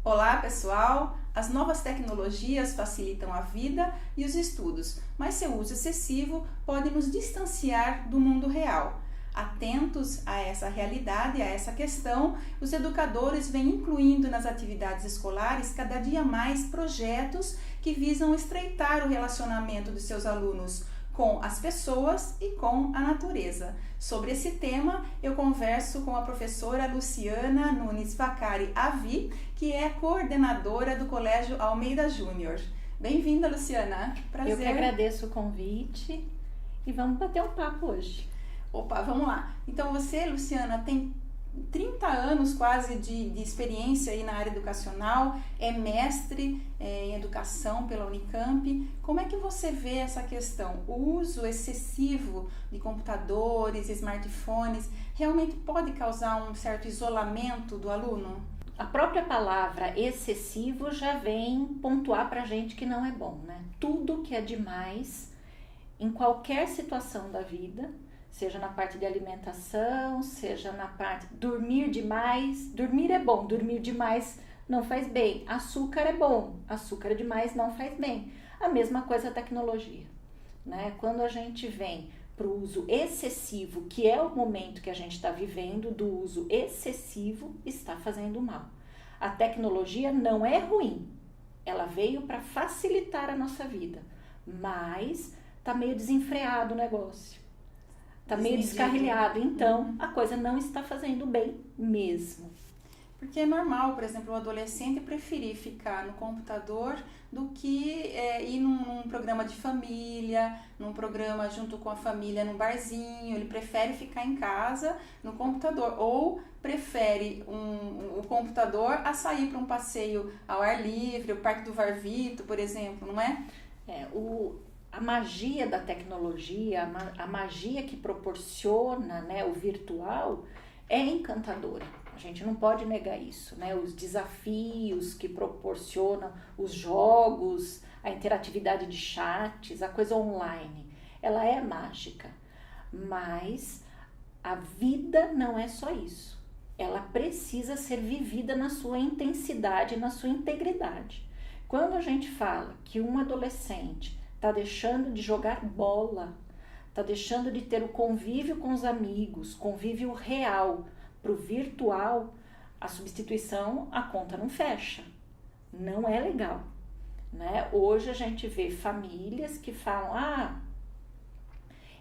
Olá, pessoal! As novas tecnologias facilitam a vida e os estudos, mas seu uso excessivo pode nos distanciar do mundo real. Atentos a essa realidade, a essa questão, os educadores vêm incluindo nas atividades escolares cada dia mais projetos que visam estreitar o relacionamento dos seus alunos com as pessoas e com a natureza. Sobre esse tema, eu converso com a professora Luciana Nunes Vacari Avi, que é coordenadora do Colégio Almeida Júnior. Bem-vinda, Luciana. Prazer. Eu que agradeço o convite e vamos bater um papo hoje. Opa, vamos lá. Então você, Luciana, tem 30 anos quase de experiência aí na área educacional, é mestre em educação pela Unicamp. Como é que você vê essa questão? O uso excessivo de computadores, smartphones, realmente pode causar um certo isolamento do aluno? A própria palavra excessivo já vem pontuar pra gente que não é bom, né? Tudo que é demais, em qualquer situação da vida, seja na parte de alimentação, seja na parte dormir demais. Dormir é bom, dormir demais não faz bem. Açúcar é bom, açúcar demais não faz bem. A mesma coisa a tecnologia, né? Quando a gente vem para o uso excessivo, que é o momento que a gente está vivendo, do uso excessivo, está fazendo mal. A tecnologia não é ruim, ela veio para facilitar a nossa vida, mas está meio desenfreado o negócio. Está meio descarrilhado, então a coisa não está fazendo bem mesmo. Porque é normal, por exemplo, o adolescente preferir ficar no computador do que ir num programa de família, num programa junto com a família, num barzinho. Ele prefere ficar em casa no computador ou prefere o computador a sair para um passeio ao ar livre, o Parque do Varvito, por exemplo, não é? A magia da tecnologia, a magia que proporciona, né, o virtual é encantadora. A gente não pode negar isso, né? Os desafios que proporcionam, os jogos, a interatividade de chats, a coisa online, ela é mágica. Mas a vida não é só isso. Ela precisa ser vivida na sua intensidade, na sua integridade. Quando a gente fala que um adolescente está deixando de jogar bola, está deixando de ter o convívio com os amigos, convívio real para o virtual, a substituição, a conta não fecha. Não é legal, né? Hoje a gente vê famílias que falam,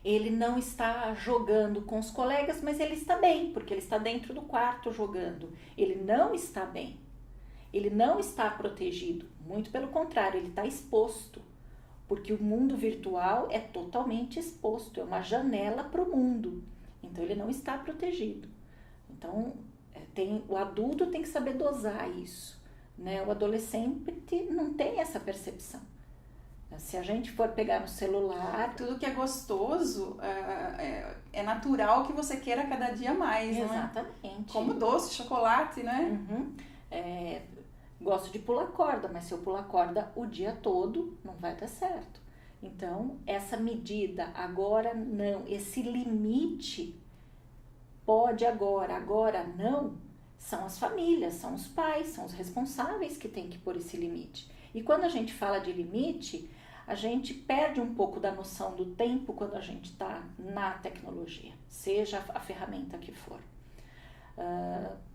ele não está jogando com os colegas, mas ele está bem, porque ele está dentro do quarto jogando. Ele não está bem, ele não está protegido, muito pelo contrário, ele está exposto. Porque o mundo virtual é totalmente exposto, é uma janela para o mundo, então ele não está protegido. Então o adulto tem que saber dosar isso, né? O adolescente não tem essa percepção. Se a gente for pegar no celular... Tudo que é gostoso, é natural que você queira cada dia mais, não é? Exatamente. Como doce, chocolate, né? Gosto de pular corda, mas se eu pular corda o dia todo, não vai dar certo. Então, essa medida, agora não, esse limite, pode agora não, são as famílias, são os pais, são os responsáveis que têm que pôr esse limite. E quando a gente fala de limite, a gente perde um pouco da noção do tempo quando a gente está na tecnologia, seja a ferramenta que for.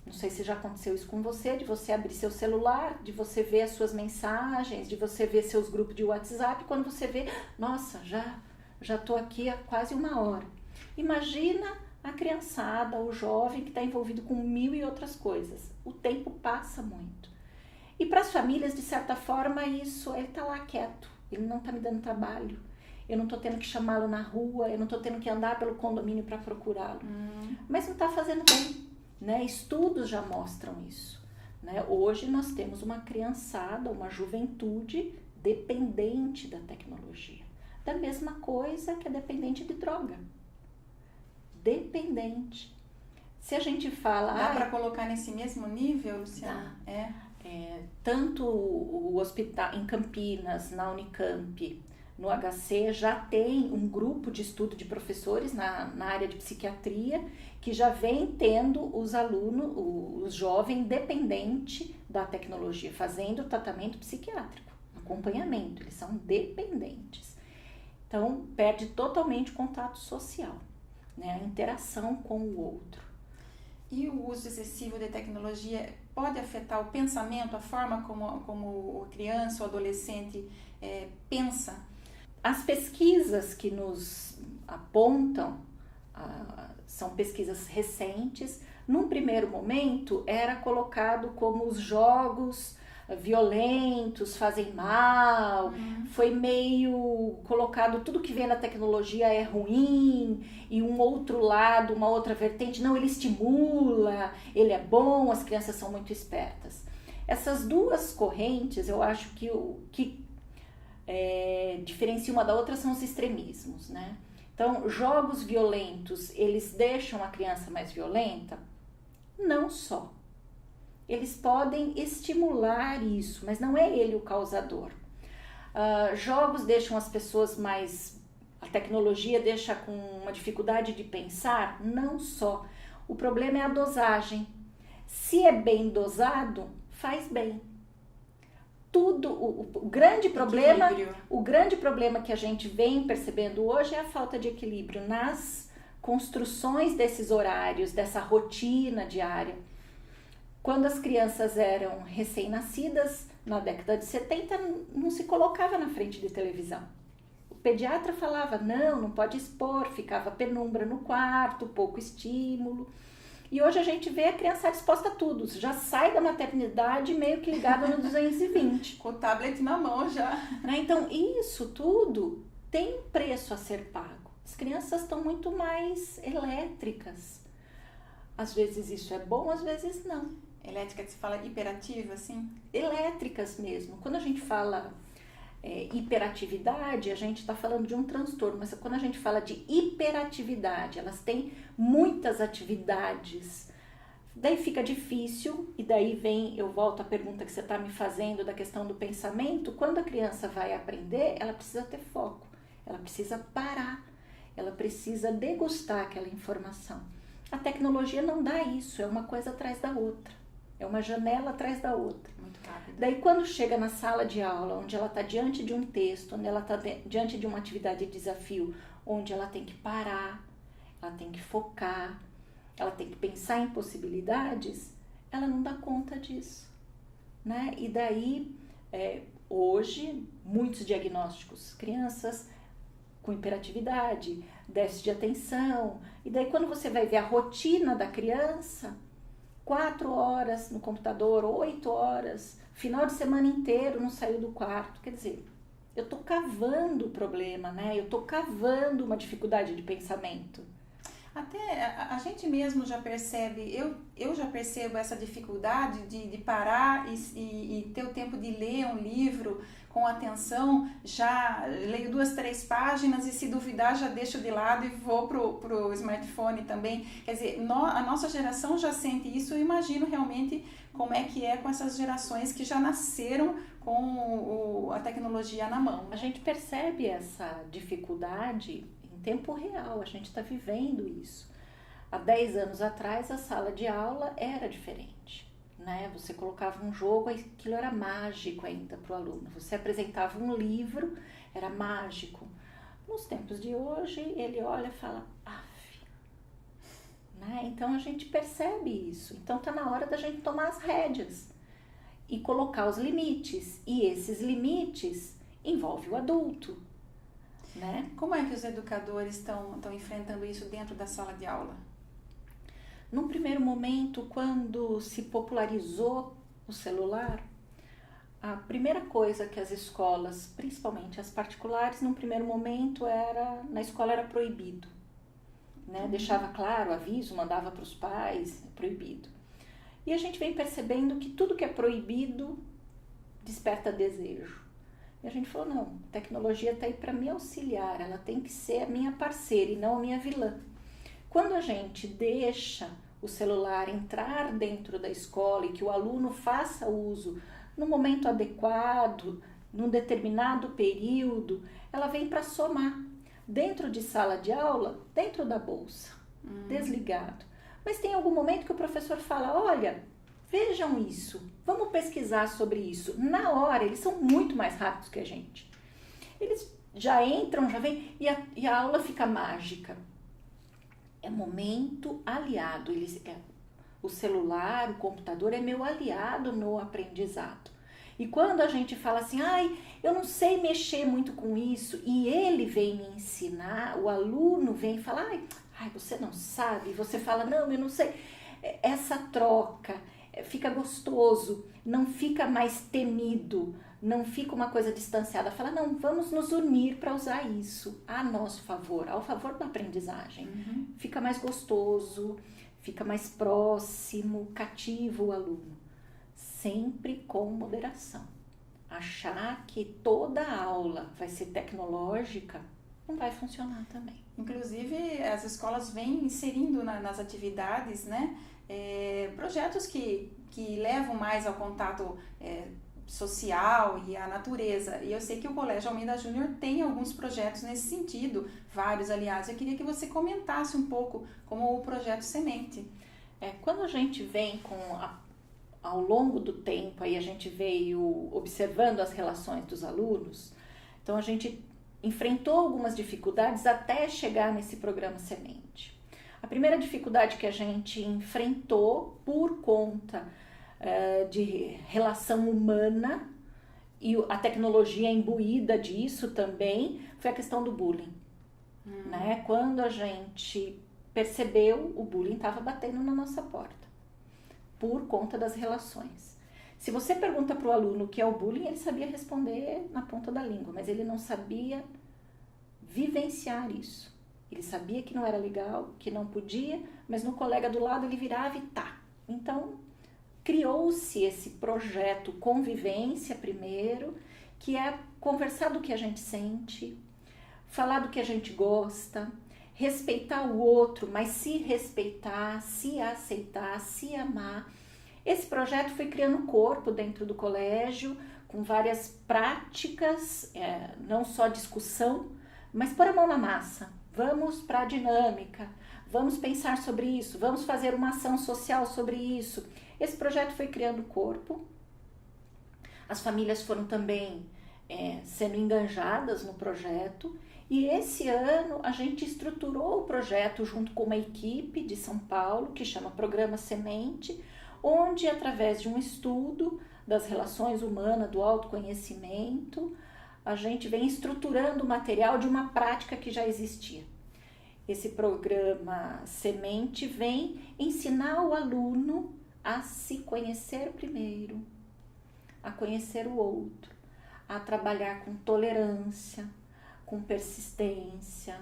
Não sei se já aconteceu isso com você, de você abrir seu celular, de você ver as suas mensagens, de você ver seus grupos de WhatsApp, quando você vê, nossa, já tô aqui há quase 1 hora. Imagina a criançada, o jovem que está envolvido com 1000 e outras coisas. O tempo passa muito. E para as famílias, de certa forma, isso, ele está lá quieto, ele não está me dando trabalho. Eu não estou tendo que chamá-lo na rua, eu não estou tendo que andar pelo condomínio para procurá-lo. Mas não está fazendo bem. Né? Estudos já mostram isso, né? Hoje nós temos uma criançada, uma juventude dependente da tecnologia. Da mesma coisa que é dependente de droga. Dependente. Se a gente fala... Dá para colocar nesse mesmo nível, Luciana? Tanto o hospital em Campinas, na Unicamp, no HC já tem um grupo de estudo de professores na área de psiquiatria que já vem tendo os alunos, os jovens dependentes da tecnologia, fazendo tratamento psiquiátrico, acompanhamento, eles são dependentes. Então, perde totalmente o contato social, né? A interação com o outro. E o uso excessivo de tecnologia pode afetar o pensamento, a forma como a criança ou adolescente pensa? As pesquisas que nos apontam são pesquisas recentes. Num primeiro momento, era colocado como os jogos violentos fazem mal, foi meio colocado tudo que vem na tecnologia é ruim, e um outro lado, uma outra vertente, não, ele estimula, ele é bom, as crianças são muito espertas. Essas duas correntes, eu acho que o que diferencia uma da outra são os extremismos, né? Então, jogos violentos, eles deixam a criança mais violenta? Não só. Eles podem estimular isso, mas não é ele o causador. Jogos deixam as pessoas mais... A tecnologia deixa com uma dificuldade de pensar? Não só. O problema é a dosagem. Se é bem dosado, faz bem. O grande problema que a gente vem percebendo hoje é a falta de equilíbrio nas construções desses horários, dessa rotina diária. Quando as crianças eram recém-nascidas, na década de 70, não se colocava na frente de televisão. O pediatra falava, não pode expor, ficava penumbra no quarto, pouco estímulo. E hoje a gente vê a criança disposta a tudo, já sai da maternidade meio que ligada no 220. Com o tablet na mão já. Então, isso tudo tem um preço a ser pago. As crianças estão muito mais elétricas. Às vezes isso é bom, às vezes não. Elétrica, que se fala hiperativa, assim? Elétricas mesmo. Quando a gente fala hiperatividade, a gente está falando de um transtorno, mas quando a gente fala de hiperatividade, elas têm muitas atividades, daí fica difícil, e daí eu volto à pergunta que você está me fazendo da questão do pensamento. Quando a criança vai aprender, ela precisa ter foco, ela precisa parar, ela precisa degustar aquela informação. A tecnologia não dá isso, é uma coisa atrás da outra, é uma janela atrás da outra. Muito rápido. Daí quando chega na sala de aula, onde ela está diante de um texto, onde ela está diante de uma atividade de desafio, onde ela tem que parar, ela tem que focar, ela tem que pensar em possibilidades, ela não dá conta disso, né? E daí, hoje, muitos diagnósticos, crianças com hiperatividade, déficit de atenção, e daí quando você vai ver a rotina da criança, 4 horas no computador, 8 horas, final de semana inteiro não saiu do quarto. Quer dizer, eu tô cavando o problema, né? Eu tô cavando uma dificuldade de pensamento. Até a gente mesmo já percebe, eu já percebo essa dificuldade de parar e ter o tempo de ler um livro com atenção, já leio 2, 3 páginas e se duvidar já deixo de lado e vou pro smartphone também. Quer dizer, a nossa geração já sente isso, eu imagino realmente como é que é com essas gerações que já nasceram com a tecnologia na mão. A gente percebe essa dificuldade em tempo real, a gente está vivendo isso. Há 10 anos atrás a sala de aula era diferente, né? Você colocava um jogo, aquilo era mágico ainda para o aluno. Você apresentava um livro, era mágico. Nos tempos de hoje, ele olha e fala, af, né? Então a gente percebe isso. Então está na hora da gente tomar as rédeas e colocar os limites. E esses limites envolvem o adulto, né? Como é que os educadores estão enfrentando isso dentro da sala de aula? Num primeiro momento, quando se popularizou o celular, a primeira coisa que as escolas, principalmente as particulares, num primeiro momento na escola era proibido, né? Deixava claro, aviso, mandava para os pais, proibido. E a gente vem percebendo que tudo que é proibido desperta desejo. E a gente falou, não, a tecnologia está aí para me auxiliar, ela tem que ser a minha parceira e não a minha vilã. Quando a gente deixa o celular entrar dentro da escola e que o aluno faça uso no momento adequado, num determinado período, ela vem para somar. Dentro de sala de aula, dentro da bolsa, desligado. Mas tem algum momento que o professor fala, olha, vejam isso, vamos pesquisar sobre isso. Na hora, eles são muito mais rápidos que a gente. Eles já entram, já vêm, e a aula fica mágica. É momento aliado. O celular, o computador é meu aliado no aprendizado. E quando a gente fala assim, eu não sei mexer muito com isso, e ele vem me ensinar, o aluno vem falar, você não sabe, você fala, não, eu não sei. Essa troca fica gostoso, não fica mais temido, não fica uma coisa distanciada. Fala, não, vamos nos unir para usar isso a nosso favor, ao favor da aprendizagem. Fica mais gostoso, fica mais próximo, cativa o aluno. Sempre com moderação. Achar que toda aula vai ser tecnológica não vai funcionar também. Inclusive, as escolas vêm inserindo nas atividades, né, projetos que levam mais ao contato social e à natureza. E eu sei que o Colégio Almeida Júnior tem alguns projetos nesse sentido, vários, aliás. Eu queria que você comentasse um pouco como o projeto Semente. Quando a gente vem ao longo do tempo, aí a gente veio observando as relações dos alunos, então a gente enfrentou algumas dificuldades até chegar nesse programa Semente. A primeira dificuldade que a gente enfrentou por conta de relação humana, e a tecnologia imbuída disso também, foi a questão do bullying. Né? Quando a gente percebeu, o bullying estava batendo na nossa porta, por conta das relações. Se você pergunta para o aluno o que é o bullying, ele sabia responder na ponta da língua, mas ele não sabia vivenciar isso. Ele sabia que não era legal, que não podia, mas no colega do lado ele virava e tá. Então, criou-se esse projeto Convivência primeiro, que é conversar do que a gente sente, falar do que a gente gosta, respeitar o outro, mas se respeitar, se aceitar, se amar. Esse projeto foi criando corpo dentro do colégio, com várias práticas, não só discussão, mas pôr a mão na massa. Vamos para a dinâmica, vamos pensar sobre isso, vamos fazer uma ação social sobre isso. Esse projeto foi criando corpo. As famílias foram também sendo engajadas no projeto. E esse ano a gente estruturou o projeto junto com uma equipe de São Paulo, que chama Programa Semente, onde através de um estudo das relações humanas, do autoconhecimento, a gente vem estruturando o material de uma prática que já existia. Esse programa Semente vem ensinar o aluno a se conhecer primeiro, a conhecer o outro, a trabalhar com tolerância, com persistência,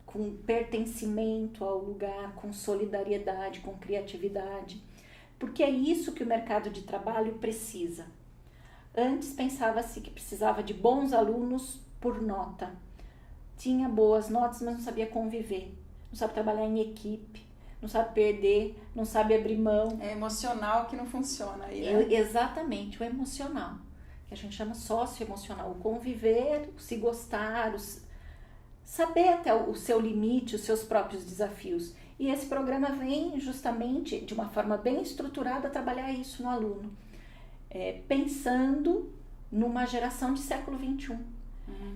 com pertencimento ao lugar, com solidariedade, com criatividade, porque é isso que o mercado de trabalho precisa. Antes pensava-se que precisava de bons alunos por nota. Tinha boas notas, mas não sabia conviver, não sabe trabalhar em equipe, não sabe perder, não sabe abrir mão. É emocional que não funciona aí, né? Exatamente, o emocional, que a gente chama socioemocional, o conviver, o se gostar, saber até o seu limite, os seus próprios desafios. E esse programa vem justamente, de uma forma bem estruturada, a trabalhar isso no aluno, pensando numa geração de século XXI.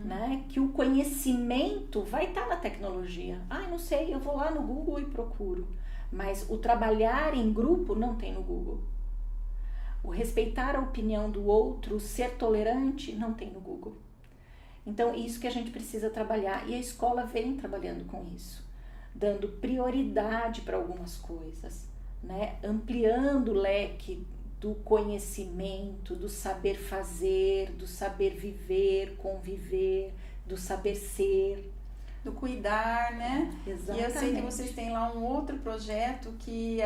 Né? Que o conhecimento vai estar na tecnologia. Não sei, eu vou lá no Google e procuro. Mas o trabalhar em grupo não tem no Google. O respeitar a opinião do outro, o ser tolerante, não tem no Google. Então, isso que a gente precisa trabalhar. E a escola vem trabalhando com isso, dando prioridade para algumas coisas, né? Ampliando o leque do conhecimento, do saber fazer, do saber viver, conviver, do saber ser. Do cuidar, né? Exatamente. E eu sei que vocês têm lá um outro projeto que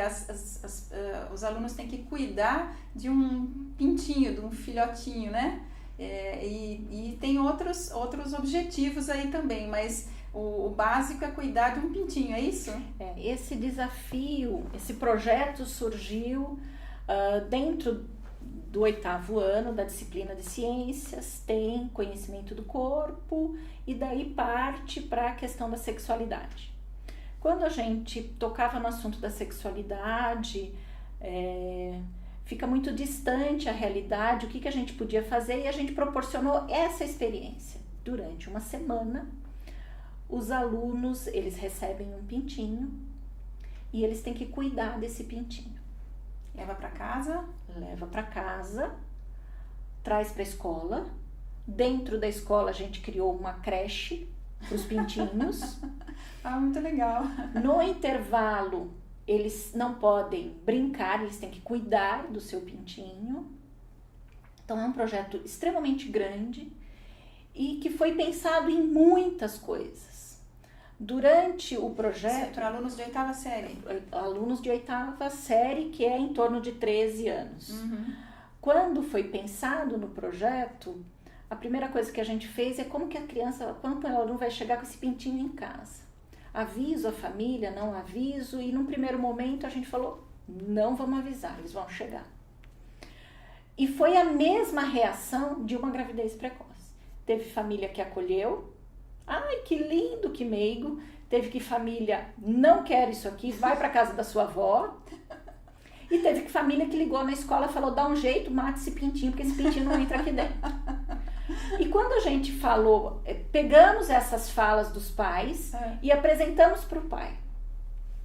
os alunos têm que cuidar de um pintinho, de um filhotinho, né? E tem outros objetivos aí também, mas o básico é cuidar de um pintinho, é isso? Esse desafio, esse projeto surgiu dentro do 8º ano da disciplina de ciências, tem conhecimento do corpo e daí parte para a questão da sexualidade. Quando a gente tocava no assunto da sexualidade, fica muito distante a realidade, o que a gente podia fazer, e a gente proporcionou essa experiência. Durante uma semana, os alunos, eles recebem um pintinho e eles têm que cuidar desse pintinho. Leva para casa? Leva para casa, traz para a escola. Dentro da escola a gente criou uma creche para os pintinhos. Muito legal. No intervalo, eles não podem brincar, eles têm que cuidar do seu pintinho. Então é um projeto extremamente grande e que foi pensado em muitas coisas. Durante o projeto... Para alunos de 8ª série? Alunos de 8ª série, que é em torno de 13 anos. Uhum. Quando foi pensado no projeto, a primeira coisa que a gente fez é como que a criança, quando o aluno vai chegar com esse pintinho em casa. Aviso a família, não aviso, e num primeiro momento a gente falou, não vamos avisar, eles vão chegar. E foi a mesma reação de uma gravidez precoce. Teve família que acolheu, ai que lindo, que meigo. Teve família, não quero isso aqui, vai para casa da sua avó. E teve família que ligou na escola e falou, dá um jeito, mata esse pintinho, porque esse pintinho não entra aqui dentro. E quando a gente falou, pegamos essas falas dos pais e apresentamos para o pai.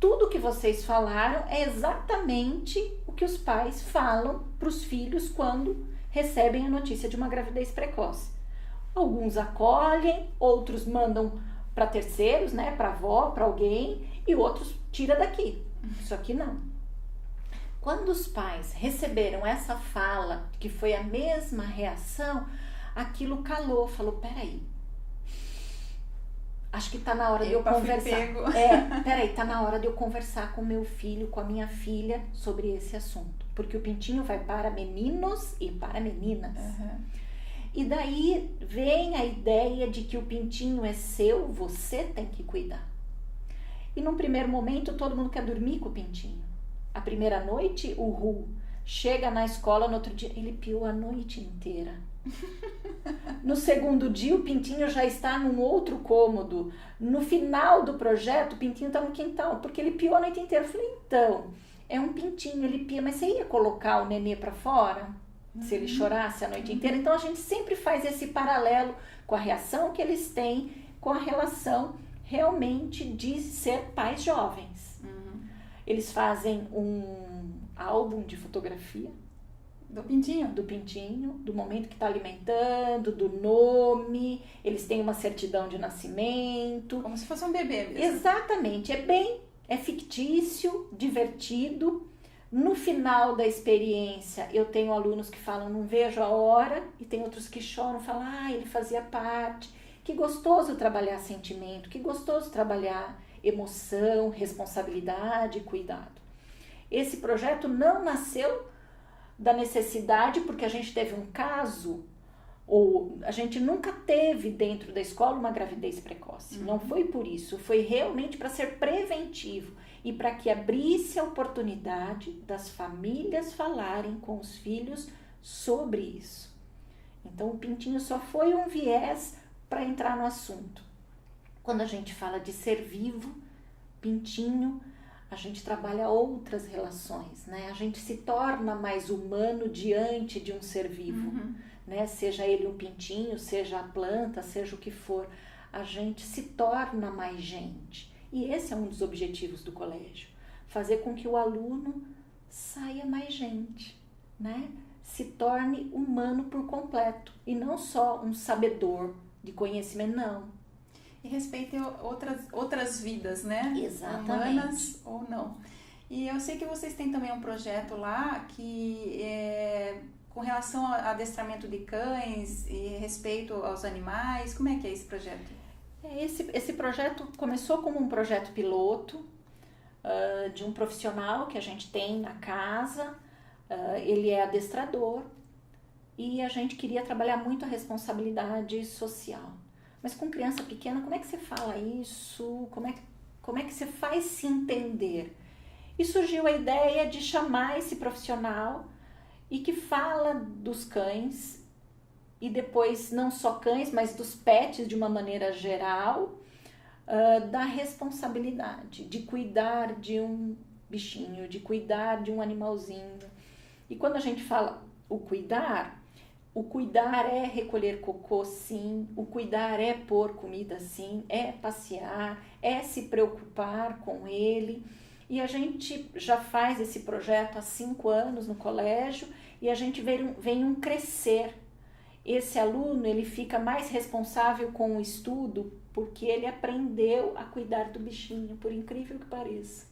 Tudo que vocês falaram é exatamente o que os pais falam para os filhos quando recebem a notícia de uma gravidez precoce. Alguns acolhem, outros mandam para terceiros, né, para avó, para alguém, e outros tira daqui. Isso aqui não. Quando os pais receberam essa fala, que foi a mesma reação, aquilo calou, falou, peraí, acho que tá na hora de eu conversar. Peraí, tá na hora de eu conversar com meu filho, com a minha filha sobre esse assunto. Porque o pintinho vai para meninos e para meninas. Uhum. E daí vem a ideia de que o pintinho é seu, você tem que cuidar. E num primeiro momento todo mundo quer dormir com o pintinho. A primeira noite, o Ru chega na escola, no outro dia ele piou a noite inteira. No segundo dia o pintinho já está num outro cômodo. No final do projeto o pintinho está no quintal, porque ele piou a noite inteira. Eu falei, então, é um pintinho, ele pia, mas você ia colocar o nenê para fora? Se ele chorasse a noite inteira? Então a gente sempre faz esse paralelo com a reação que eles têm com a relação realmente de ser pais jovens. Eles fazem um álbum de fotografia do pintinho, do momento que está alimentando, do nome, eles têm uma certidão de nascimento. Como se fosse um bebê mesmo. Exatamente, é fictício, divertido. No final da experiência, eu tenho alunos que falam, não vejo a hora, e tem outros que choram, falam, ele fazia parte. Que gostoso trabalhar sentimento, que gostoso trabalhar emoção, responsabilidade, cuidado. Esse projeto não nasceu da necessidade, porque a gente teve um caso, ou a gente nunca teve dentro da escola uma gravidez precoce. Não foi por isso, foi realmente para ser preventivo e para que abrisse a oportunidade das famílias falarem com os filhos sobre isso. Então o pintinho só foi um viés para entrar no assunto. Quando a gente fala de ser vivo, pintinho, a gente trabalha outras relações, né? A gente se torna mais humano diante de um ser vivo, né? Seja ele um pintinho, seja a planta, seja o que for, a gente se torna mais gente. E esse é um dos objetivos do colégio, fazer com que o aluno saia mais gente, né? Se torne humano por completo e não só um sabedor de conhecimento, não. E respeite outras vidas, né? Exatamente. Humanas ou não. E eu sei que vocês têm também um projeto lá que é com relação ao adestramento de cães e respeito aos animais. Como é que é esse projeto? Esse projeto começou como um projeto piloto de um profissional que a gente tem na casa. Ele é adestrador e a gente queria trabalhar muito a responsabilidade social. Mas com criança pequena, como é que você fala isso? Como é que você faz se entender? E surgiu a ideia de chamar esse profissional e que fala dos cães, e depois não só cães, mas dos pets de uma maneira geral, da responsabilidade de cuidar de um bichinho, de cuidar de um animalzinho. E quando a gente fala o cuidar é recolher cocô, sim, o cuidar é pôr comida, sim, é passear, é se preocupar com ele. E a gente já faz esse projeto há 5 anos no colégio e a gente vem um crescer. Esse aluno, ele fica mais responsável com o estudo porque ele aprendeu a cuidar do bichinho, por incrível que pareça,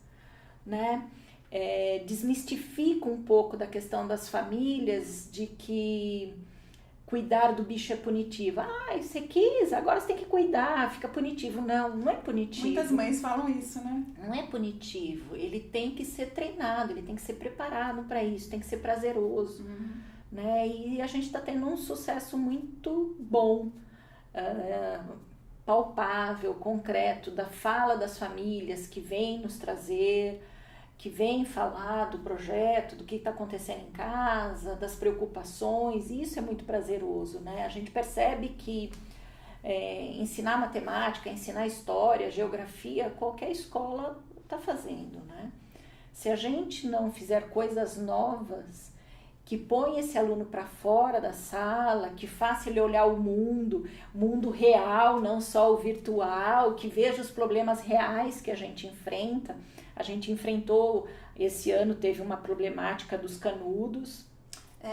né? Desmistifica um pouco da questão das famílias, de que cuidar do bicho é punitivo. Você quis, agora você tem que cuidar, fica punitivo. Não é punitivo. Muitas mães falam isso, né? Não é punitivo, ele tem que ser treinado, ele tem que ser preparado para isso, tem que ser prazeroso. Né? E a gente está tendo um sucesso muito bom, palpável, concreto, da fala das famílias que vêm nos trazer, que vêm falar do projeto, do que está acontecendo em casa, das preocupações, e isso é muito prazeroso, né? A gente percebe que ensinar matemática, ensinar história, geografia, qualquer escola está fazendo, né? Se a gente não fizer coisas novas, que põe esse aluno para fora da sala, que faça ele olhar o mundo real, não só o virtual, que veja os problemas reais que a gente enfrenta. A gente enfrentou, esse ano teve uma problemática dos canudos.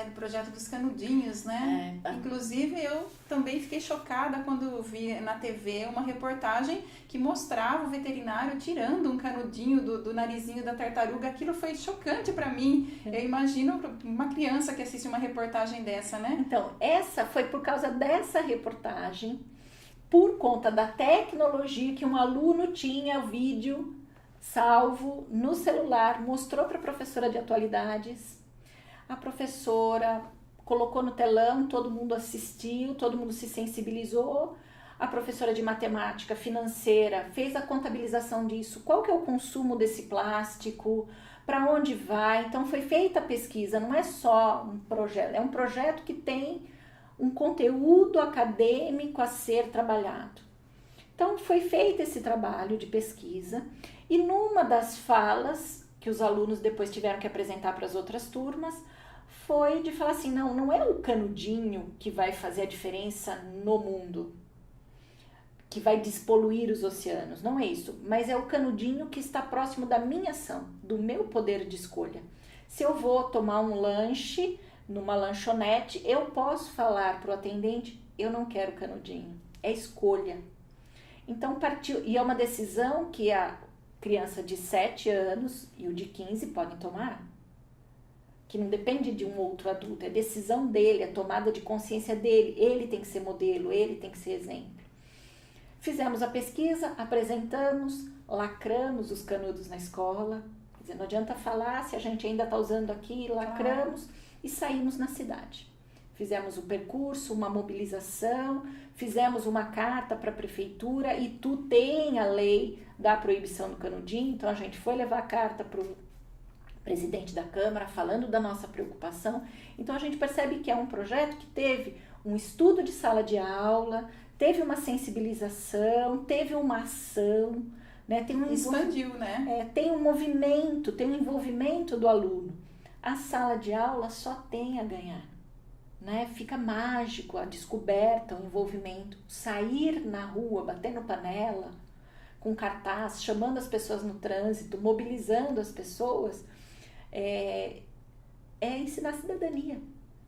Do projeto dos canudinhos, né? Inclusive, eu também fiquei chocada quando vi na TV uma reportagem que mostrava o veterinário tirando um canudinho do narizinho da tartaruga. Aquilo foi chocante para mim. Eu imagino uma criança que assiste uma reportagem dessa, né? Então, essa foi por causa dessa reportagem, por conta da tecnologia que um aluno tinha o vídeo salvo no celular, mostrou para a professora de atualidades. A professora colocou no telão, todo mundo assistiu, todo mundo se sensibilizou. A professora de matemática financeira fez a contabilização disso, qual que é o consumo desse plástico, para onde vai. Então foi feita a pesquisa, não é só um projeto, é um projeto que tem um conteúdo acadêmico a ser trabalhado. Então foi feito esse trabalho de pesquisa e numa das falas que os alunos depois tiveram que apresentar para as outras turmas, foi de falar assim, não é o canudinho que vai fazer a diferença no mundo, que vai despoluir os oceanos, não é isso, mas é o canudinho que está próximo da minha ação, do meu poder de escolha. Se eu vou tomar um lanche numa lanchonete, eu posso falar para o atendente, eu não quero canudinho, é escolha. Então partiu, e é uma decisão que a criança de 7 anos e o de 15 podem tomar, que não depende de um outro adulto, é decisão dele, é tomada de consciência dele, ele tem que ser modelo, ele tem que ser exemplo. Fizemos a pesquisa, apresentamos, lacramos os canudos na escola, quer dizer, não adianta falar se a gente ainda está usando aqui, lacramos e saímos na cidade. Fizemos o percurso, uma mobilização, fizemos uma carta para a prefeitura e tem a lei da proibição do canudinho, então a gente foi levar a carta para o presidente da Câmara falando da nossa preocupação. Então a gente percebe que é um projeto que teve um estudo de sala de aula, teve uma sensibilização, teve uma ação, né? Expandiu, né? Tem um movimento, tem um envolvimento do aluno. A sala de aula só tem a ganhar. Né? Fica mágico a descoberta, o envolvimento, sair na rua, batendo panela, com cartaz, chamando as pessoas no trânsito, mobilizando as pessoas, é ensinar cidadania,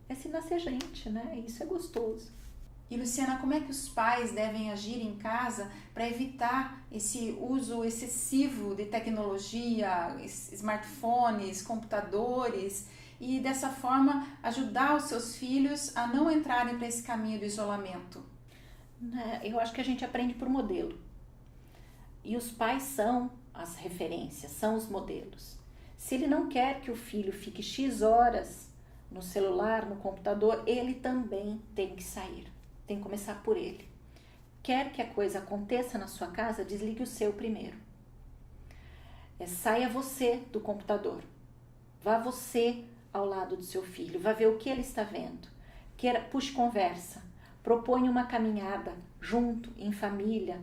é ensinar a ser gente, né? Isso é gostoso. E Luciana, como é que os pais devem agir em casa para evitar esse uso excessivo de tecnologia, smartphones, computadores, e dessa forma ajudar os seus filhos a não entrarem para esse caminho do isolamento? Eu acho que a gente aprende por modelo. E os pais são as referências, são os modelos. Se ele não quer que o filho fique X horas no celular, no computador, ele também tem que sair. Tem que começar por ele. Quer que a coisa aconteça na sua casa, desligue o seu primeiro. Saia você do computador. Vá você ao lado do seu filho, vá ver o que ele está vendo. Puxe conversa, proponha uma caminhada junto, em família,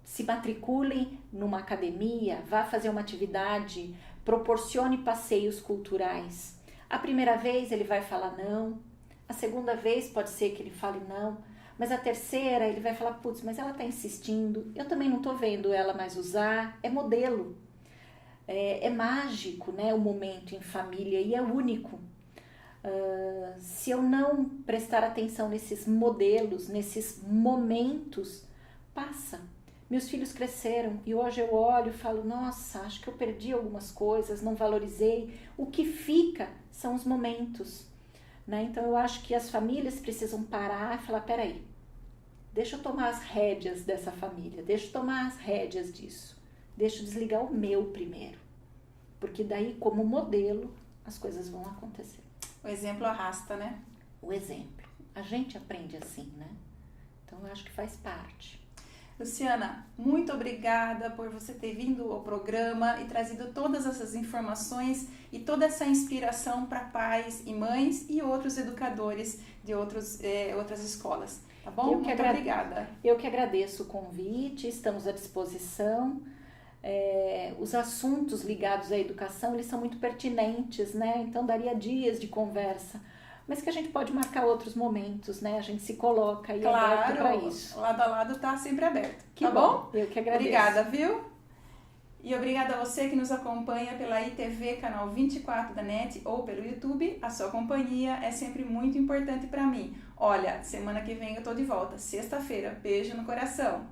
se matriculem numa academia, vá fazer uma atividade, proporcione passeios culturais. A primeira vez ele vai falar não, a segunda vez pode ser que ele fale não, mas a terceira ele vai falar, putz, mas ela está insistindo, eu também não estou vendo ela mais usar, é modelo. É mágico, né, o momento em família e é único. Se eu não prestar atenção nesses modelos, nesses momentos, passa. Meus filhos cresceram e hoje eu olho e falo, nossa, acho que eu perdi algumas coisas, não valorizei. O que fica são os momentos, né? Então eu acho que as famílias precisam parar e falar, peraí, deixa eu tomar as rédeas dessa família, deixa eu tomar as rédeas disso, deixa eu desligar o meu primeiro, porque daí como modelo as coisas vão acontecer. O exemplo arrasta, né? O exemplo. A gente aprende assim, né? Então eu acho que faz parte. Luciana, muito obrigada por você ter vindo ao programa e trazido todas essas informações e toda essa inspiração para pais e mães e outros educadores de outras escolas, tá bom? Muito obrigada. Eu que agradeço o convite, estamos à disposição. Os assuntos ligados à educação, eles são muito pertinentes, né? Então daria dias de conversa. Mas que a gente pode marcar outros momentos, né? A gente se coloca e aberto para isso. Lado a lado está sempre aberto. Que tá bom? Eu que agradeço. Obrigada, viu? E obrigada a você que nos acompanha pela ITV, canal 24 da NET ou pelo YouTube. A sua companhia é sempre muito importante para mim. Olha, semana que vem eu tô de volta, sexta-feira. Beijo no coração.